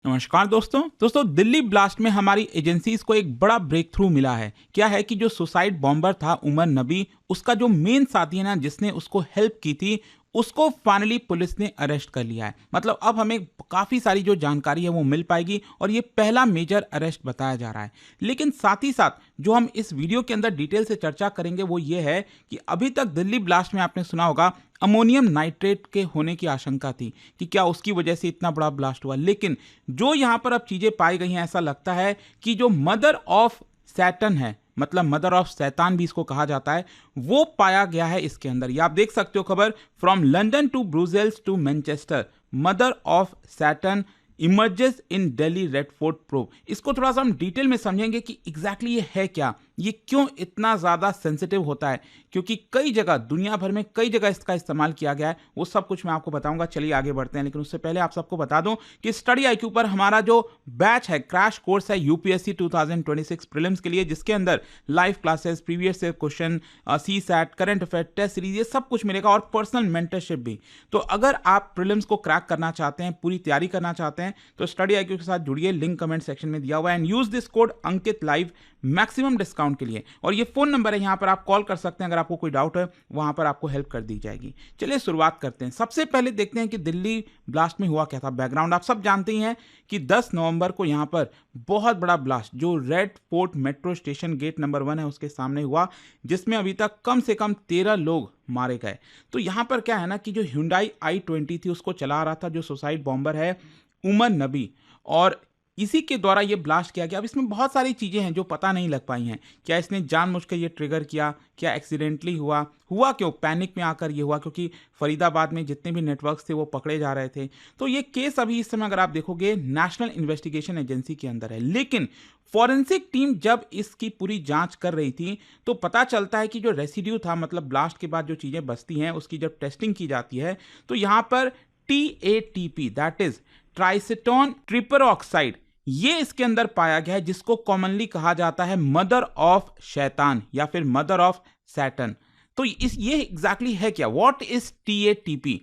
नमस्कार दोस्तों दिल्ली ब्लास्ट में हमारी एजेंसीज को एक बड़ा ब्रेक थ्रू मिला है। क्या है कि जो सुसाइड बॉम्बर था उमर नबी, उसका जो मेन साथी है ना जिसने उसको हेल्प की थी, उसको फाइनली पुलिस ने अरेस्ट कर लिया है। मतलब अब हमें काफ़ी सारी जो जानकारी है वो मिल पाएगी और ये पहला मेजर अरेस्ट बताया जा रहा है। लेकिन साथ ही साथ जो हम इस वीडियो के अंदर डिटेल से चर्चा करेंगे वो ये है कि अभी तक दिल्ली ब्लास्ट में आपने सुना होगा अमोनियम नाइट्रेट के होने की आशंका थी कि क्या उसकी वजह से इतना बड़ा ब्लास्ट हुआ। लेकिन जो यहाँ पर अब चीज़ें पाई गई हैं, ऐसा लगता है कि जो मदर ऑफ सैटन है, मतलब मदर ऑफ शैतान भी इसको कहा जाता है, वो पाया गया है इसके अंदर। ये आप देख सकते हो खबर, from London to Brussels to Manchester, mother of Satan emerges in Delhi Red Fort probe. इसको थोड़ा सा हम डिटेल में समझेंगे कि एग्जैक्टली ये है क्या, ये क्यों इतना ज़्यादा सेंसिटिव होता है, क्योंकि कई जगह दुनिया भर में कई जगह इसका इस्तेमाल किया गया है। वो सब कुछ मैं आपको बताऊंगा। चलिए आगे बढ़ते हैं, लेकिन उससे पहले आप सबको बता दूं कि स्टडी आईक्यू पर हमारा जो बैच है, क्रैश कोर्स है यूपीएससी 2026 प्रीलिम्स के लिए, जिसके अंदर live classes, previous question, C SAT, current affair, test series, ये सब कुछ मिलेगा और पर्सनल मेंटरशिप भी। तो अगर आप प्रीलिम्स को क्रैक करना चाहते हैं, पूरी तैयारी करना चाहते हैं, तो स्टडी आईक्यू के साथ जुड़िए। लिंक कमेंट सेक्शन में दिया हुआ है and use this code Ankit live maximum discount के लिए। और ये फोन नंबर है, यहां पर आप कॉल कर सकते हैं अगर आपको कोई डाउट है, वहां पर आपको हेल्प कर दी जाएगी। चलिए शुरुआत करते हैं। सबसे पहले देखते हैं कि दिल्ली ब्लास्ट में हुआ क्या था। बैकग्राउंड आप सब जानते ही हैं कि 10 नवंबर को यहां पर बहुत बड़ा ब्लास्ट जो Red Fort metro station gate number 1 है उसके सामने हुआ, जिसमें अभी तक कम से कम 13 लोग मारे गए। तो यहां पर क्या है ना कि जो Hyundai i20 थी उसको चला रहा था जो सुसाइड बॉम्बर है उमर नबी, और इसी के द्वारा ये ब्लास्ट किया गया। अब इसमें बहुत सारी चीज़ें हैं जो पता नहीं लग पाई हैं। क्या इसने जानबूझकर ये ट्रिगर किया, क्या एक्सीडेंटली हुआ क्यों, पैनिक में आकर ये हुआ, क्योंकि फरीदाबाद में जितने भी नेटवर्क्स थे वो पकड़े जा रहे थे। तो ये केस अभी इस समय अगर आप देखोगे नेशनल इन्वेस्टिगेशन एजेंसी के अंदर है। लेकिन फॉरेंसिक टीम जब इसकी पूरी जांच कर रही थी तो पता चलता है कि जो रेसिड्यू था, मतलब ब्लास्ट के बाद जो चीज़ें बचती हैं उसकी जब टेस्टिंग की जाती है तो यहाँ पर TATP, that is triacetone triperoxide, ये इसके अंदर पाया गया है, जिसको कॉमनली कहा जाता है मदर ऑफ शैतान या फिर मदर ऑफ सैटन। तो ये एग्जैक्टली है क्या, व्हाट इज TATP?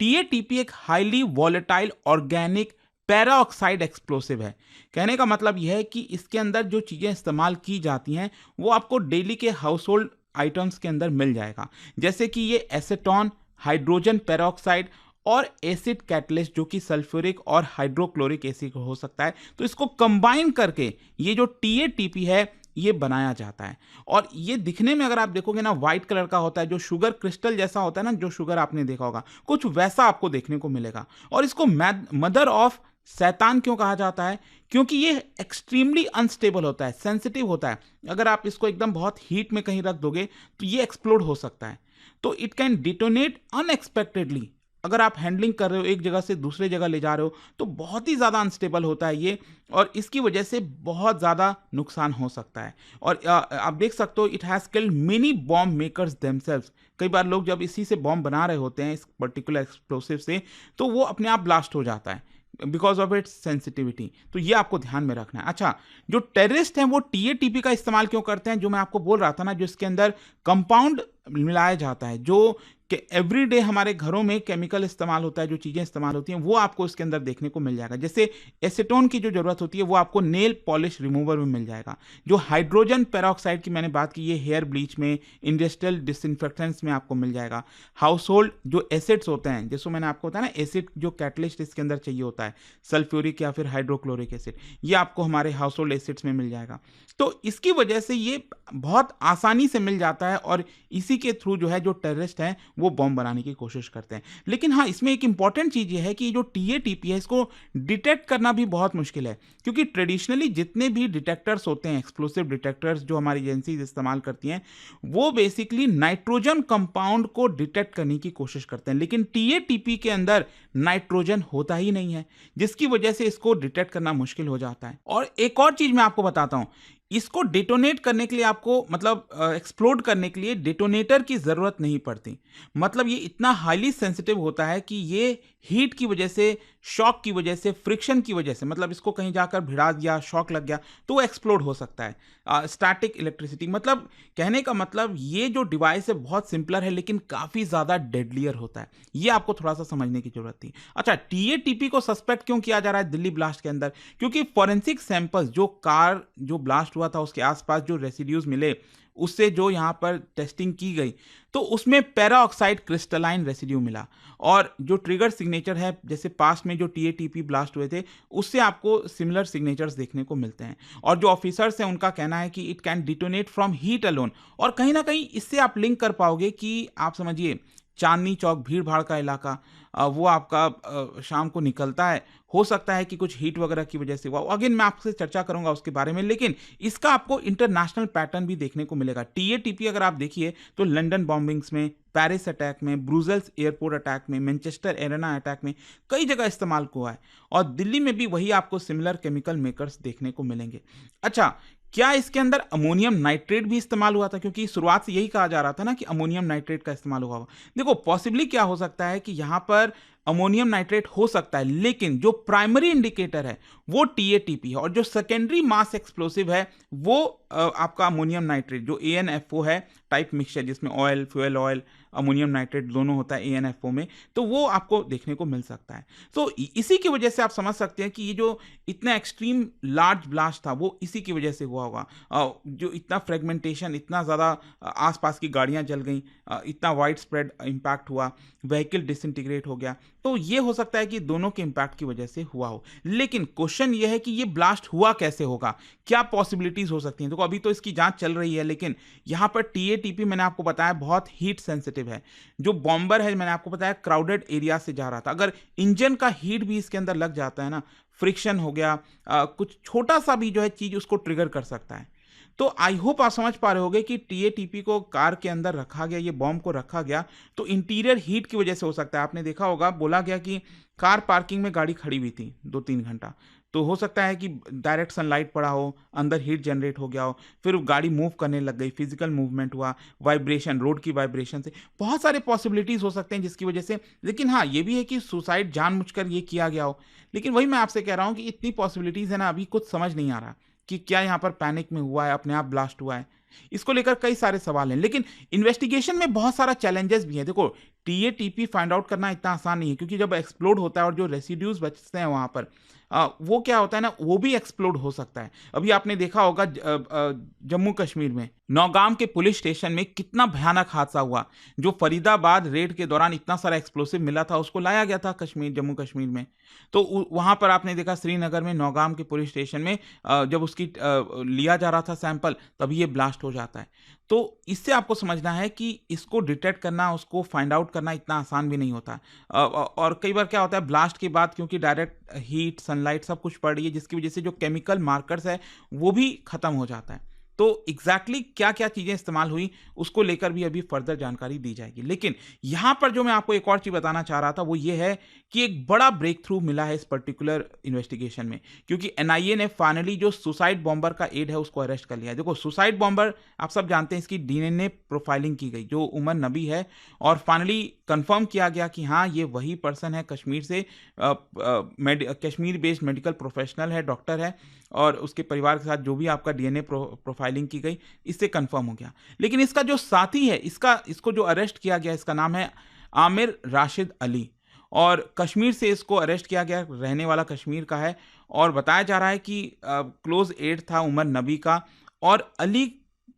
TATP एक highly volatile organic para oxide explosive है। कहने का मतलब यह है कि इसके अंदर जो चीजें इस्तेमाल की जाती हैं वो आपको डेली के हाउस होल्ड आइटम्स के अंदर मिल जाएगा, जैसे कि ये एसेटॉन, हाइड्रोजन पेरोक्साइड और एसिड कैटलिस्ट जो कि सल्फ्यूरिक और हाइड्रोक्लोरिक एसिड हो सकता है। तो इसको कंबाइन करके ये जो TATP है ये बनाया जाता है। और ये दिखने में अगर आप देखोगे ना व्हाइट कलर का होता है, जो शुगर क्रिस्टल जैसा होता है ना, जो शुगर आपने देखा होगा कुछ वैसा आपको देखने को मिलेगा। और इसको मदर ऑफ शैतान क्यों कहा जाता है? क्योंकि ये एक्सट्रीमली अनस्टेबल होता है, सेंसिटिव होता है। अगर आप इसको एकदम बहुत हीट में कहीं रख दोगे तो ये एक्सप्लोड हो सकता है। तो इट कैन डिटोनेट अनएक्सपेक्टेडली। अगर आप हैंडलिंग कर रहे हो, एक जगह से दूसरे जगह ले जा रहे हो, तो बहुत ही ज़्यादा अनस्टेबल होता है ये, और इसकी वजह से बहुत ज़्यादा नुकसान हो सकता है। और आप देख सकते हो it has killed many bomb makers themselves. कई बार लोग जब इसी से बॉम्ब बना रहे होते हैं इस पर्टिकुलर एक्सप्लोसिव से, तो वो अपने आप ब्लास्ट हो जाता है बिकॉज ऑफ इट्स सेंसिटिविटी। तो ये आपको ध्यान में रखना है। अच्छा, जो टेररिस्ट हैं वो TATP का इस्तेमाल क्यों करते हैं? जो मैं आपको बोल रहा था ना, जो इसके अंदर कंपाउंड मिलाया जाता है, जो कि एवरीडे हमारे घरों में केमिकल इस्तेमाल होता है, जो चीज़ें इस्तेमाल होती हैं वो आपको इसके अंदर देखने को मिल जाएगा। जैसे एसीटोन की जो ज़रूरत होती है वो आपको नेल पॉलिश रिमूवर में मिल जाएगा। जो हाइड्रोजन पेरोक्साइड की मैंने बात की, ये हेयर ब्लीच में, इंडस्ट्रियल डिसइंफेक्टेंट्स में आपको मिल जाएगा। हाउस होल्ड जो एसिड्स होते हैं, जैसे मैंने आपको बताया ना, एसिड जो कैटलिस्ट इसके अंदर चाहिए होता है, सल्फ्यूरिक या फिर हाइड्रोक्लोरिक एसिड, ये आपको हमारे हाउस होल्ड एसिड्स में मिल जाएगा। तो इसकी वजह से ये बहुत आसानी से मिल जाता है और इसी के थ्रू जो है जो टेररिस्ट हैं वो बॉम्ब बनाने की कोशिश करते हैं। लेकिन हाँ, इसमें एक इंपॉर्टेंट चीज़ ये है कि जो TATP है इसको डिटेक्ट करना भी बहुत मुश्किल है, क्योंकि ट्रेडिशनली जितने भी डिटेक्टर्स होते हैं, एक्सप्लोसिव डिटेक्टर्स जो हमारी एजेंसीज इस्तेमाल करती हैं, वो बेसिकली नाइट्रोजन कंपाउंड को डिटेक्ट करने की कोशिश करते हैं। लेकिन TATP के अंदर नाइट्रोजन होता ही नहीं है, जिसकी वजह से इसको डिटेक्ट करना मुश्किल हो जाता है। और एक और चीज़ मैं आपको बताता हूँ, इसको डेटोनेट करने के लिए आपको, मतलब एक्सप्लोड करने के लिए डेटोनेटर की ज़रूरत नहीं पड़ती। मतलब ये इतना हाईली सेंसिटिव होता है कि ये हीट की वजह से शॉक की वजह से, फ्रिक्शन की वजह से, मतलब इसको कहीं जाकर भिड़ा दिया, शॉक लग गया तो वो एक्सप्लोड हो सकता है। स्टैटिक इलेक्ट्रिसिटी, मतलब कहने का मतलब ये जो डिवाइस है बहुत सिंपलर है लेकिन काफ़ी ज़्यादा डेडलियर होता है। ये आपको थोड़ा सा समझने की जरूरत थी। अच्छा, टीएटीपी को सस्पेक्ट क्यों किया जा रहा है दिल्ली ब्लास्ट के अंदर? क्योंकि फॉरेंसिक सैंपल्स, जो कार जो ब्लास्ट हुआ था उसके आसपास जो रेसिड्यूज मिले, उससे जो यहाँ पर टेस्टिंग की गई तो उसमें पैरा ऑक्साइड क्रिस्टलाइन रेसिड्यू मिला। और जो ट्रिगर सिग्नेचर है, जैसे पास्ट में जो टीएटीपी ब्लास्ट हुए थे उससे आपको सिमिलर सिग्नेचर्स देखने को मिलते हैं। और जो ऑफिसर्स हैं उनका कहना है कि it can detonate from heat alone. और कहीं ना कहीं इससे आप लिंक कर पाओगे कि आप समझिए चांदनी चौक भीड़ भाड़ का इलाका, वो आपका शाम को निकलता है, हो सकता है कि कुछ हीट वगैरह की वजह से हुआ। अगेन मैं आपसे चर्चा करूंगा उसके बारे में, लेकिन इसका आपको इंटरनेशनल पैटर्न भी देखने को मिलेगा। टीएटीपी अगर आप देखिए तो लंदन बॉम्बिंग्स में, पेरिस अटैक में, ब्रुसेल्स एयरपोर्ट अटैक में, मैनचेस्टर एरेना अटैक में कई जगह इस्तेमाल हुआ है। और दिल्ली में भी वही आपको सिमिलर केमिकल मेकर्स देखने को मिलेंगे। अच्छा, क्या इसके अंदर अमोनियम नाइट्रेट भी इस्तेमाल हुआ था? क्योंकि शुरुआत से यही कहा जा रहा था ना कि अमोनियम नाइट्रेट का इस्तेमाल हुआ होगा। देखो, पॉसिबली क्या हो सकता है कि यहां पर अमोनियम नाइट्रेट हो सकता है, लेकिन जो प्राइमरी इंडिकेटर है वो टीएटीपी है और जो सेकेंडरी मास एक्सप्लोसिव है वो आपका अमोनियम नाइट्रेट, जो एएनएफओ है टाइप मिक्सचर, जिसमें oil, fuel oil, ammonium nitrate दोनों होता है एएनएफओ में, तो वो आपको देखने को मिल सकता है। तो इसी की वजह से आप समझ सकते हैं कि ये जो इतना एक्सट्रीम लार्ज ब्लास्ट था वो इसी की वजह से हुआ होगा। जो इतना फ्रेगमेंटेशन, इतना ज़्यादा आसपास की गाड़ियां जल गई, इतना वाइड स्प्रेड इम्पैक्ट हुआ, व्हीकल डिसइंटीग्रेट हो गया, तो ये हो सकता है कि दोनों के इम्पैक्ट की वजह से हुआ हो। लेकिन क्वेश्चन ये है कि ये ब्लास्ट हुआ कैसे होगा, क्या पॉसिबिलिटीज हो सकती हैं? देखो, अभी तो इसकी जांच चल रही है, लेकिन यहाँ पर टीएटीपी मैंने आपको बताया बहुत हीट सेंसिटिव है। जो बॉम्बर है मैंने आपको बताया क्राउडेड एरिया से जा रहा था, अगर इंजन का हीट भी इसके अंदर लग जाता है ना, फ्रिक्शन हो गया, कुछ छोटा सा भी जो है चीज उसको ट्रिगर कर सकता है। तो आई होप आप समझ पा रहे होगे कि टीएटीपी को कार के अंदर रखा गया, ये बॉम्ब को रखा गया तो इंटीरियर हीट की वजह से हो सकता है। आपने देखा होगा, बोला गया कि कार पार्किंग में गाड़ी खड़ी हुई थी 2-3 घंटा, तो हो सकता है कि डायरेक्ट सनलाइट पड़ा हो, अंदर हीट जनरेट हो गया हो, फिर गाड़ी मूव करने लग गई, फिजिकल मूवमेंट हुआ, वाइब्रेशन, रोड की वाइब्रेशन से बहुत सारे पॉसिबिलिटीज हो सकते हैं जिसकी वजह से। लेकिन हाँ, ये भी है कि सुसाइड जानबूझकर ये किया गया हो। लेकिन वही मैं आपसे कह रहा हूँ कि इतनी पॉसिबिलिटीज है ना, अभी कुछ समझ नहीं आ रहा कि क्या यहाँ पर पैनिक में हुआ है, अपने आप ब्लास्ट हुआ है। इसको लेकर कई सारे सवाल हैं, लेकिन इन्वेस्टिगेशन में बहुत सारा चैलेंजेस भी है। देखो, टीएटीपी फाइंड आउट करना इतना आसान नहीं है, क्योंकि जब एक्सप्लोड होता है और जो रेसिड्यूज बचते हैं वहां पर, वो क्या होता है ना, वो भी एक्सप्लोड हो सकता है। अभी आपने देखा होगा जम्मू कश्मीर में नौगाम के पुलिस स्टेशन में कितना भयानक हादसा हुआ। जो फरीदाबाद रेड के दौरान इतना सारा एक्सप्लोसिव मिला था, उसको लाया गया था कश्मीर, जम्मू कश्मीर में, तो वहां पर आपने देखा श्रीनगर में नौगाम के पुलिस स्टेशन में जब उसकी लिया जा रहा था सैंपल, तभी ये ब्लास्ट हो जाता है। तो इससे आपको समझना है कि इसको डिटेक्ट करना, उसको फाइंड आउट करना इतना आसान भी नहीं होता। और कई बार क्या होता है, ब्लास्ट के बाद क्योंकि डायरेक्ट हीट, सनलाइट सब कुछ पड़ रही है, जिसकी वजह से जो केमिकल मार्कर्स है वो भी खत्म हो जाता है। तो एग्जैक्टली क्या क्या चीजें इस्तेमाल हुई उसको लेकर भी अभी फर्दर जानकारी दी जाएगी। लेकिन यहां पर जो मैं आपको एक और चीज बताना चाह रहा था वो ये है कि एक बड़ा ब्रेक थ्रू मिला है इस पर्टिकुलर इन्वेस्टिगेशन में, क्योंकि एनआईए ने फाइनली जो सुसाइड बॉम्बर का एड है उसको अरेस्ट कर लिया। देखो, सुसाइड बॉम्बर आप सब जानते हैं, इसकी डीएनए प्रोफाइलिंग की गई, जो उमर नबी है, और फाइनली कंफर्म किया गया कि हाँ, ये वही पर्सन है, कश्मीर से कश्मीर बेस्ड मेडिकल प्रोफेशनल है, डॉक्टर है, और उसके परिवार के साथ जो भी आपका डीएनए प्रोफाइलिंग की गई, इससे कंफर्म हो गया। लेकिन इसका जो साथी है, इसको जो अरेस्ट किया गया, इसका नाम है आमिर राशिद अली, और कश्मीर से इसको अरेस्ट किया गया, रहने वाला कश्मीर का है, और बताया जा रहा है कि क्लोज एड था उमर नबी का। और अली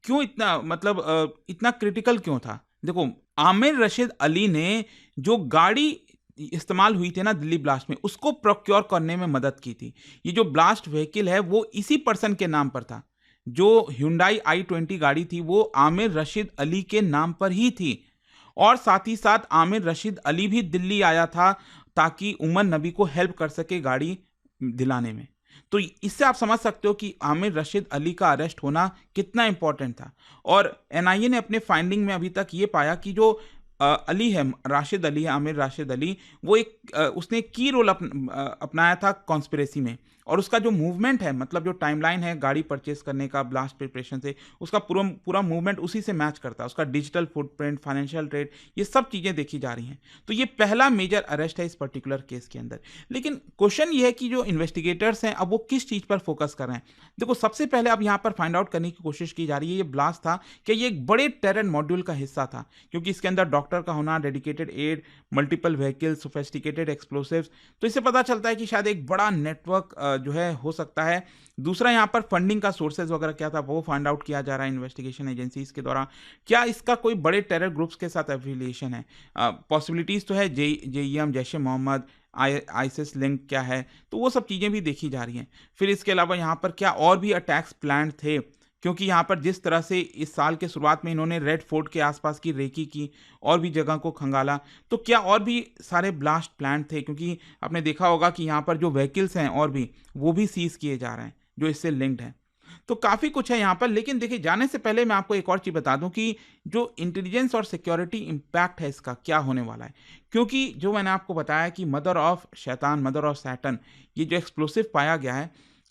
क्यों इतना, मतलब इतना क्रिटिकल क्यों था? देखो, आमिर रशीद अली ने जो गाड़ी इस्तेमाल हुई थी ना दिल्ली ब्लास्ट में, उसको प्रोक्योर करने में मदद की थी। ये जो ब्लास्ट व्हीकल है वो इसी पर्सन के नाम पर था। जो Hyundai i20 गाड़ी थी वो आमिर रशीद अली के नाम पर ही थी, और साथ ही साथ आमिर रशीद अली भी दिल्ली आया था ताकि उमर नबी को हेल्प कर सके गाड़ी दिलाने में। तो इससे आप समझ सकते हो कि आमिर रशीद अली का अरेस्ट होना कितना इंपॉर्टेंट था। और एनआईए ने अपने फाइंडिंग में अभी तक ये पाया कि जो अली है, राशिद अली है, आमिर राशिद अली, वो उसने एक की रोल अपनाया था कॉन्स्पिरेसी में। और उसका जो मूवमेंट है, मतलब जो टाइमलाइन है गाड़ी परचेस करने का ब्लास्ट प्रिपरेशन से, उसका पूरा पूरा मूवमेंट उसी से मैच करता है। उसका डिजिटल फुटप्रिंट, फाइनेंशियल ट्रेड, ये सब चीज़ें देखी जा रही हैं। तो ये पहला मेजर अरेस्ट है इस पर्टिकुलर केस के अंदर। लेकिन क्वेश्चन ये है कि जो इन्वेस्टिगेटर्स हैं, अब वो किस चीज़ पर फोकस कर रहे हैं। देखो, सबसे पहले अब यहाँ पर फाइंड आउट करने की कोशिश की जा रही है ये ब्लास्ट था कि ये एक बड़े टेरर मॉड्यूल का हिस्सा था, क्योंकि इसके अंदर डॉक्टर का होना, dedicated aid, multiple vehicles, sophisticated explosives, तो इससे पता चलता है कि शायद एक बड़ा नेटवर्क जो है हो सकता है। दूसरा, यहाँ पर फंडिंग का सोर्सेज वगैरह क्या था वो फाइंड आउट किया जा रहा है इन्वेस्टिगेशन एजेंसीज के द्वारा। क्या इसका कोई बड़े टेरर ग्रुप्स के साथ एफिलिएशन है? पॉसिबिलिटीज तो है, जेईएम, जैश ए मोहम्मद, आईसिस लिंक क्या है, तो वो सब चीज़ें भी देखी जा रही हैं। फिर इसके अलावा यहाँ पर क्या और भी अटैक्स प्लान थे, क्योंकि यहाँ पर जिस तरह से इस साल के शुरुआत में इन्होंने रेड फोर्ट के आसपास की रेकी की और भी जगह को खंगाला, तो क्या और भी सारे ब्लास्ट प्लान थे? क्योंकि आपने देखा होगा कि यहाँ पर जो व्हीकल्स हैं और भी, वो भी सीज किए जा रहे हैं जो इससे लिंक्ड हैं। तो काफ़ी कुछ है यहाँ पर। लेकिन देखिए, जाने से पहले मैं आपको एक और चीज़ बता दूं कि जो इंटेलिजेंस और सिक्योरिटी इम्पैक्ट है इसका क्या होने वाला है। क्योंकि जो मैंने आपको बताया कि मदर ऑफ शैतान, मदर ऑफ सैटन, ये जो एक्सप्लोसिव पाया गया है,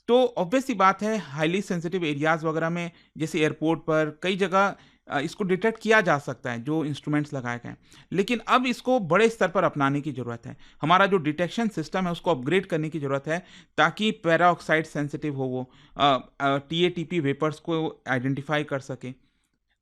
तो ऑब्वियस सी बात है हाईली सेंसिटिव एरियाज़ वगैरह में, जैसे एयरपोर्ट पर कई जगह इसको डिटेक्ट किया जा सकता है जो इंस्ट्रूमेंट्स लगाए गए हैं। लेकिन अब इसको बड़े स्तर पर अपनाने की ज़रूरत है। हमारा जो डिटेक्शन सिस्टम है उसको अपग्रेड करने की ज़रूरत है, ताकि पैराऑक्साइड सेंसिटिव हो, वो टीएटीपी वेपर्स को आइडेंटिफाई कर सके।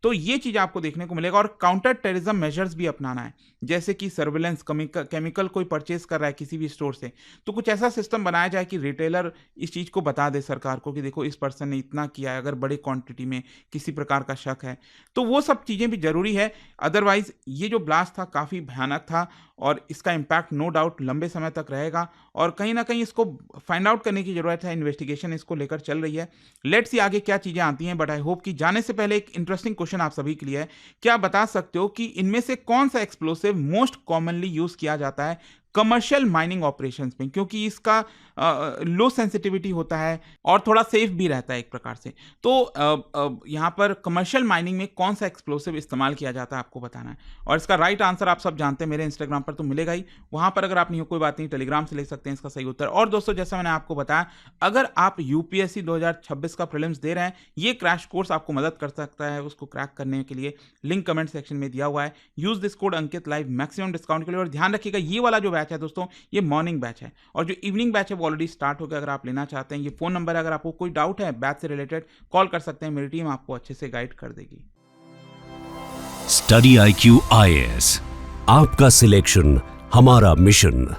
तो ये चीज़ आपको देखने को मिलेगा। और काउंटर टेररिज्म मेजर्स भी अपनाना है, जैसे कि सर्विलेंस, केमिकल कोई परचेज कर रहा है किसी भी स्टोर से, तो कुछ ऐसा सिस्टम बनाया जाए कि रिटेलर इस चीज़ को बता दे सरकार को कि देखो इस पर्सन ने इतना किया है, अगर बड़ी क्वांटिटी में किसी प्रकार का शक है, तो वो सब चीज़ें भी जरूरी है। अदरवाइज ये जो ब्लास्ट था काफ़ी भयानक था और इसका इम्पैक्ट नो डाउट लंबे समय तक रहेगा, और कहीं ना कहीं इसको फाइंड आउट करने की जरूरत है। इन्वेस्टिगेशन इसको लेकर चल रही है। लेट्स सी आगे क्या चीज़ें आती हैं। बट आई होप कि जाने से पहले एक इंटरेस्टिंग क्वेश्चन आप सभी के लिए है, क्या बता सकते हो कि इनमें से कौन सा एक्सप्लोसिव मोस्ट कॉमनली यूज किया जाता है कमर्शियल माइनिंग ऑपरेशंस में, क्योंकि इसका लो सेंसिटिविटी होता है और थोड़ा सेफ भी रहता है एक प्रकार से। तो यहाँ पर कमर्शियल माइनिंग में कौन सा एक्सप्लोसिव इस्तेमाल किया जाता है आपको बताना है। और इसका राइट आंसर आप सब जानते हैं, मेरे इंस्टाग्राम पर तो मिलेगा ही, वहाँ पर अगर आप नहीं हो कोई बात नहीं, टेलीग्राम से ले सकते हैं इसका सही उत्तर। और दोस्तों, जैसा मैंने आपको बताया, अगर आप यूपीएससी 2026 का प्रीलिम्स दे रहे हैं, ये क्रैश कोर्स आपको मदद कर सकता है उसको क्रैक करने के लिए। लिंक कमेंट सेक्शन में दिया हुआ है। Use this code Ankit live maximum discount के लिए। और ध्यान रखिएगा, ये वाला जो बैच है दोस्तों, ये मॉर्निंग बैच है, और जो इवनिंग बैच है वो ऑलरेडी स्टार्ट हो गया। अगर आप लेना चाहते हैं, ये फोन नंबर है, अगर आपको कोई डाउट है बैच से रिलेटेड, कॉल कर सकते हैं, मेरी टीम आपको अच्छे से गाइड कर देगी। स्टडी IQ IAS, आपका सिलेक्शन हमारा मिशन।